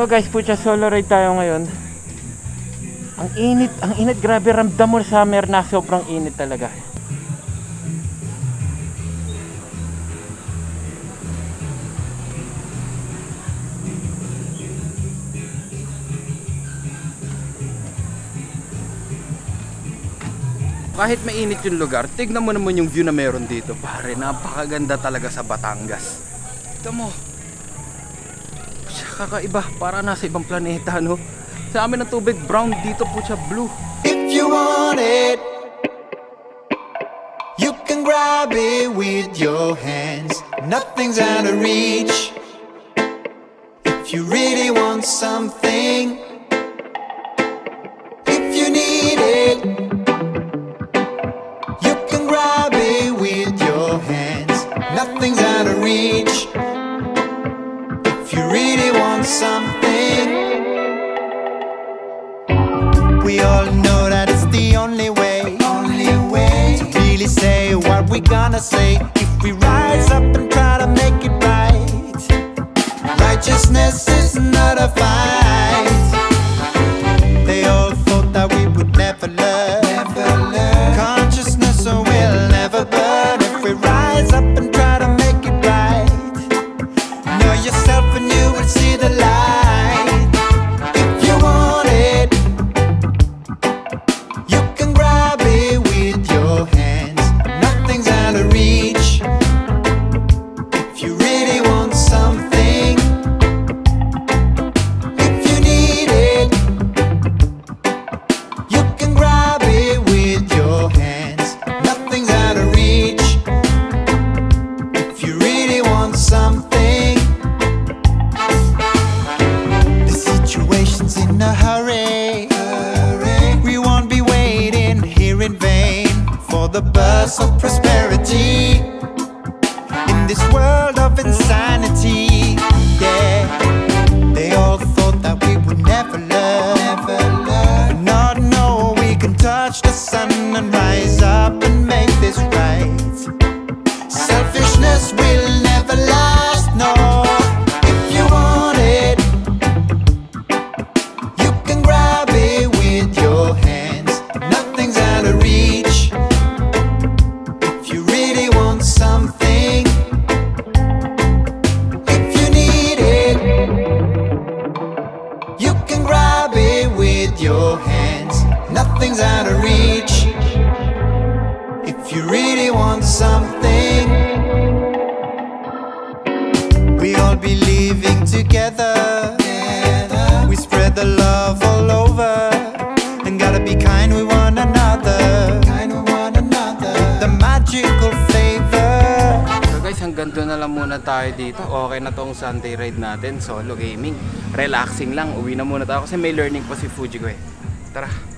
Hello guys, pucha, solo ride tayo ngayon. Ang init, grabe, ramdam mo summer na, sobrang init talaga. Kahit mainit yung lugar, tignan mo naman yung view na meron dito, pare. Napakaganda talaga sa Batangas. Tignan mo. Kakaiba, para nasa ibang planeta, no? Sa amin ang tubig brown, dito po siya blue. If you want it, you can grab it with your hands. Nothing's out of reach. If you really want something, if you need it, you can grab it with your hands. Nothing's out of reach. If you really want something, we all know that it's the only way to really say what we gonna say. If we rise up and try to make it right, righteousness is not a fight. They all thought that we would never learn. Consciousness will never burn. If we rise up and try to make it right, know yourself and you will see the light. If you want it, you can grab it with your hands. Nothing's out of reach. If you really want something, if you need it, you can grab it with your hands. Nothing's out of reach. If you really want something, the situation's in a hurry. We won't be waiting here in vain for the burst of prosperity in this world of insanity. Yeah, they all thought that we would never learn. But not know we can touch the sun and rise up and make this right. Selfishness will never last, no. If you want it, you can grab it with your hands. Nothing's out of reach. If you really want something, if you need it, you can grab it with your hands. Nothing's out of reach. If you really want something, we all be living together. We spread the love all over, and gotta be kind with one another. The magical flavor. So guys, hanggang doon na lang muna tayo dito. Okay na tong Sunday ride natin, solo gaming. Relaxing lang, uwi na muna tayo kasi may learning pa si Fuji ko eh. Tara.